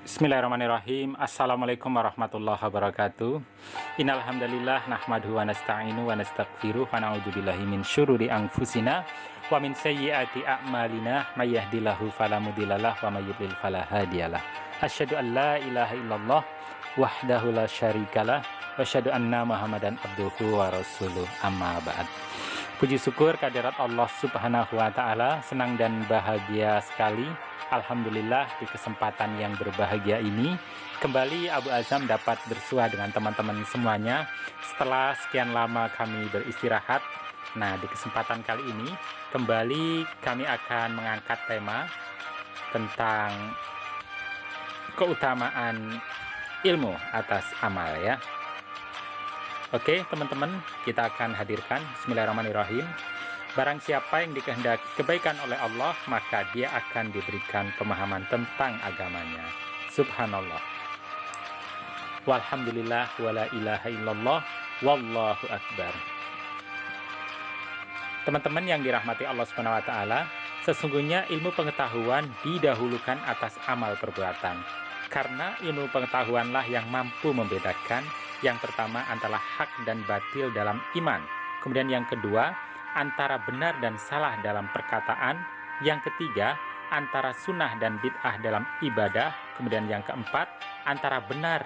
Bismillahirrahmanirrahim. Assalamualaikum warahmatullahi wabarakatuh. Innal hamdalillah nahmaduhu wa nasta'inu wa nastaghfiruh wa na'udzubillahi min syururi anfusina wa min sayyiati a'malina may yahdihillahu fala mudhillalah wa may yudhlil fala hadiyalah. Asyhadu an la ilaha illallah wahdahu la syarikalah wa asyhadu anna Muhammadan abduhu wa rasuluh. Amma ba'd. Puji syukur kehadirat Allah Subhanahu wa taala, senang dan bahagia sekali. Alhamdulillah di kesempatan yang berbahagia ini kembali Abu Azam dapat bersua dengan teman-teman semuanya setelah sekian lama kami beristirahat. Nah, di kesempatan kali ini kembali kami akan mengangkat tema tentang keutamaan ilmu atas amal ya. Oke teman-teman, kita akan hadirkan. Bismillahirrahmanirrahim. Barang siapa yang dikehendaki kebaikan oleh Allah, maka dia akan diberikan pemahaman tentang agamanya. Subhanallah. Walhamdulillah wala ilaha illallah wallahu akbar. Teman-teman yang dirahmati Allah Subhanahu wa taala, sesungguhnya ilmu pengetahuan didahulukan atas amal perbuatan. Karena ilmu pengetahuanlah yang mampu membedakan yang pertama antara hak dan batil dalam iman. Kemudian yang kedua, antara benar dan salah dalam perkataan. Yang ketiga, antara sunnah dan bid'ah dalam ibadah. Kemudian yang keempat, antara benar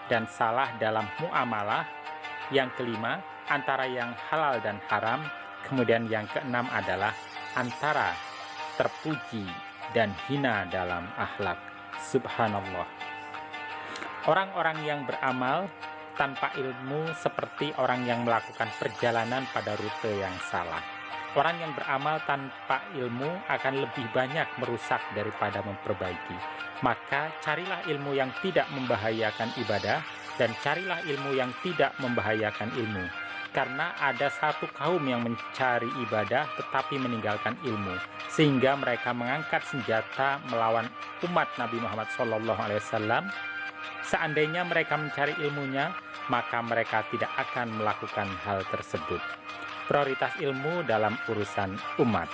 dan salah dalam muamalah. Yang kelima, antara yang halal dan haram. Kemudian yang keenam adalah antara terpuji dan hina dalam akhlak. Subhanallah. Orang-orang yang beramal tanpa ilmu seperti orang yang melakukan perjalanan pada rute yang salah. Orang yang beramal tanpa ilmu akan lebih banyak merusak daripada memperbaiki. Maka carilah ilmu yang tidak membahayakan ibadah dan carilah ilmu yang tidak membahayakan ilmu. Karena ada satu kaum yang mencari ibadah tetapi meninggalkan ilmu, sehingga mereka mengangkat senjata melawan umat Nabi Muhammad SAW. Seandainya mereka mencari ilmunya, maka mereka tidak akan melakukan hal tersebut. Prioritas ilmu dalam urusan umat.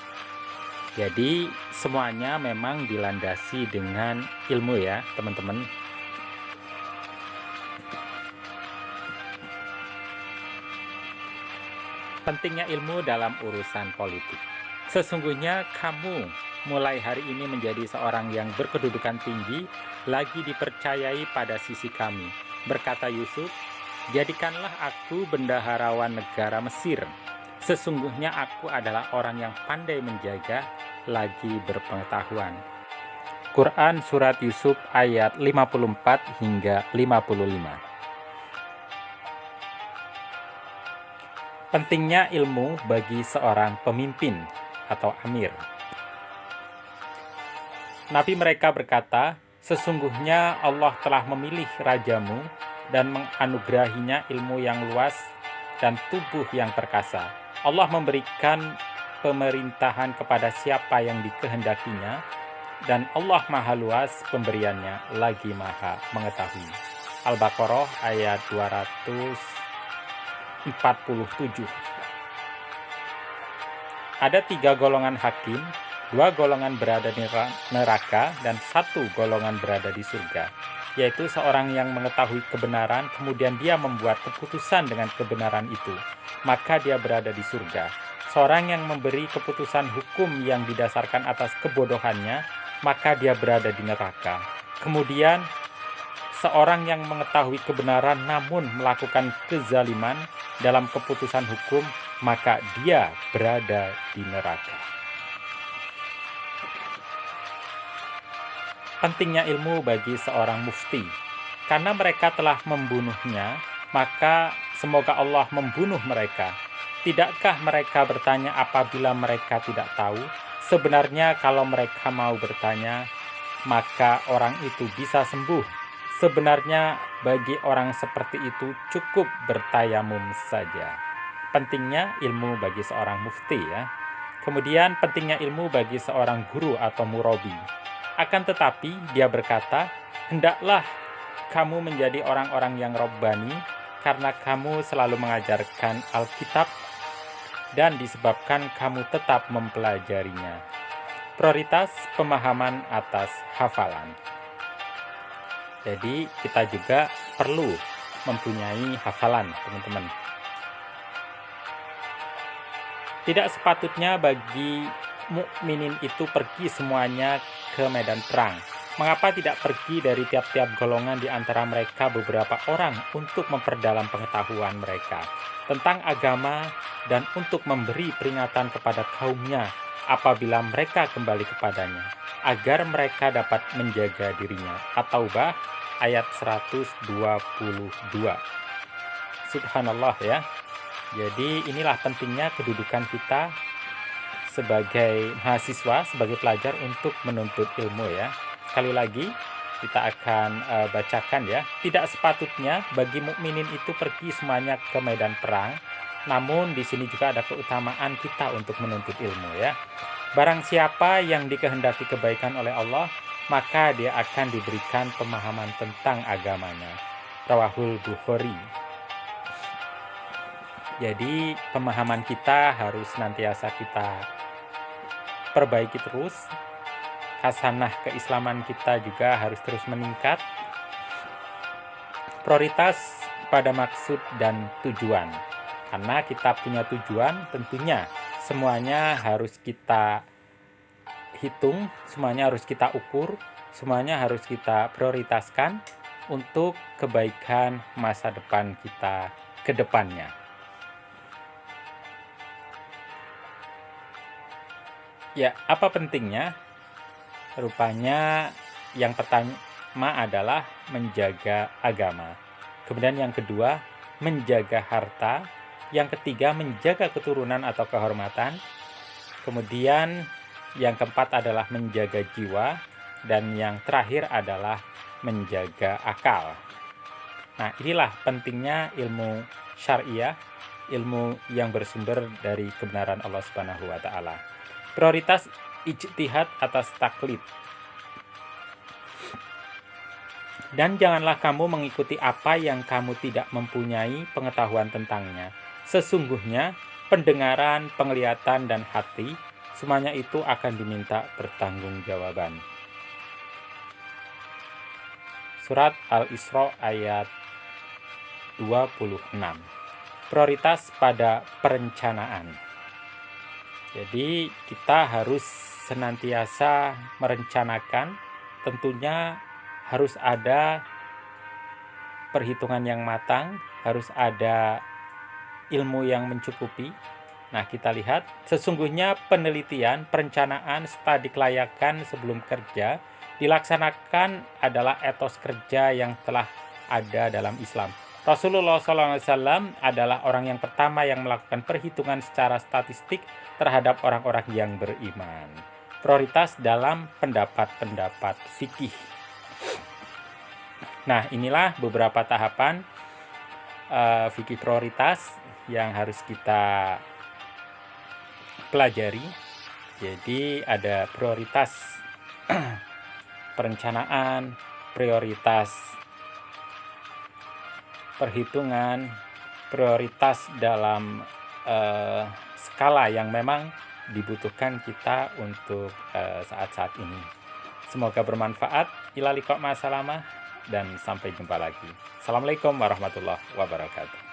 Jadi semuanya memang dilandasi dengan ilmu ya teman-teman. Pentingnya ilmu dalam urusan politik. Sesungguhnya kamu mulai hari ini menjadi seorang yang berkedudukan tinggi, lagi dipercayai pada sisi kami. Berkata Yusuf, jadikanlah aku bendaharawan negara Mesir. Sesungguhnya aku adalah orang yang pandai menjaga, lagi berpengetahuan. Quran Surat Yusuf ayat 54 hingga 55. Pentingnya ilmu bagi seorang pemimpin atau amir. Nabi mereka berkata, sesungguhnya Allah telah memilih rajamu dan menganugerahinya ilmu yang luas dan tubuh yang perkasa. Allah memberikan pemerintahan kepada siapa yang dikehendakinya, dan Allah maha luas pemberiannya, lagi maha mengetahui. Al-Baqarah ayat 247. Ada 3 golongan hakim, 2 golongan berada di neraka dan 1 golongan berada di surga, yaitu seorang yang mengetahui kebenaran kemudian dia membuat keputusan dengan kebenaran itu, maka dia berada di surga. Seorang yang memberi keputusan hukum yang didasarkan atas kebodohannya, maka dia berada di neraka. Kemudian seorang yang mengetahui kebenaran namun melakukan kezaliman dalam keputusan hukum, maka dia berada di neraka. Pentingnya ilmu bagi seorang mufti. Karena mereka telah membunuhnya, maka semoga Allah membunuh mereka. Tidakkah mereka bertanya apabila mereka tidak tahu? Sebenarnya kalau mereka mau bertanya, maka orang itu bisa sembuh. Sebenarnya bagi orang seperti itu cukup bertayamum saja. Pentingnya ilmu bagi seorang mufti ya. Kemudian pentingnya ilmu bagi seorang guru atau murabi. Akan tetapi dia berkata, hendaklah kamu menjadi orang-orang yang robbani karena kamu selalu mengajarkan Alkitab dan disebabkan kamu tetap mempelajarinya. Prioritas pemahaman atas hafalan. Jadi kita juga perlu mempunyai hafalan, teman-teman. Tidak sepatutnya bagi mukminin itu pergi semuanya ke medan perang. Mengapa tidak pergi dari tiap-tiap golongan di antara mereka beberapa orang untuk memperdalam pengetahuan mereka tentang agama dan untuk memberi peringatan kepada kaumnya apabila mereka kembali kepadanya, agar mereka dapat menjaga dirinya. At-Taubah ayat 122. Subhanallah ya. Jadi inilah pentingnya kedudukan kita sebagai mahasiswa, sebagai pelajar untuk menuntut ilmu ya. Sekali lagi kita akan bacakan ya. Tidak sepatutnya bagi mukminin itu pergi semuanya ke medan perang. Namun di sini juga ada keutamaan kita untuk menuntut ilmu ya. Barang siapa yang dikehendaki kebaikan oleh Allah, maka dia akan diberikan pemahaman tentang agamanya. Rawahul Bukhari. Jadi pemahaman kita harus senantiasa kita perbaiki terus. Hasanah keislaman kita juga harus terus meningkat. Prioritas pada maksud dan tujuan. Karena kita punya tujuan, tentunya semuanya harus kita hitung, semuanya harus kita ukur, semuanya harus kita prioritaskan untuk kebaikan masa depan kita ke depannya. Ya, apa pentingnya? Rupanya yang pertama adalah menjaga agama. Kemudian yang kedua, menjaga harta. Yang ketiga, menjaga keturunan atau kehormatan. Kemudian yang keempat adalah menjaga jiwa. Dan yang terakhir adalah menjaga akal. Nah, inilah pentingnya ilmu syariah, ilmu yang bersumber dari kebenaran Allah Subhanahu wa taala. Prioritas ijtihad atas taklid. Dan janganlah kamu mengikuti apa yang kamu tidak mempunyai pengetahuan tentangnya. Sesungguhnya pendengaran, penglihatan, dan hati, semuanya itu akan diminta pertanggungjawaban. Surat Al-Isra ayat 26. Prioritas pada perencanaan. Jadi kita harus senantiasa merencanakan, tentunya harus ada perhitungan yang matang, harus ada ilmu yang mencukupi. Nah, kita lihat sesungguhnya penelitian, perencanaan, studi kelayakan sebelum kerja dilaksanakan adalah etos kerja yang telah ada dalam Islam. Rasulullah SAW adalah orang yang pertama yang melakukan perhitungan secara statistik terhadap orang-orang yang beriman. Prioritas dalam pendapat-pendapat fikih. Nah, inilah beberapa tahapan fikih prioritas yang harus kita pelajari. Jadi ada prioritas perencanaan, prioritas perhitungan, prioritas dalam skala yang memang dibutuhkan kita untuk saat-saat ini. Semoga bermanfaat. Ila liqa ma'assalamah dan sampai jumpa lagi. Assalamualaikum warahmatullahi wabarakatuh.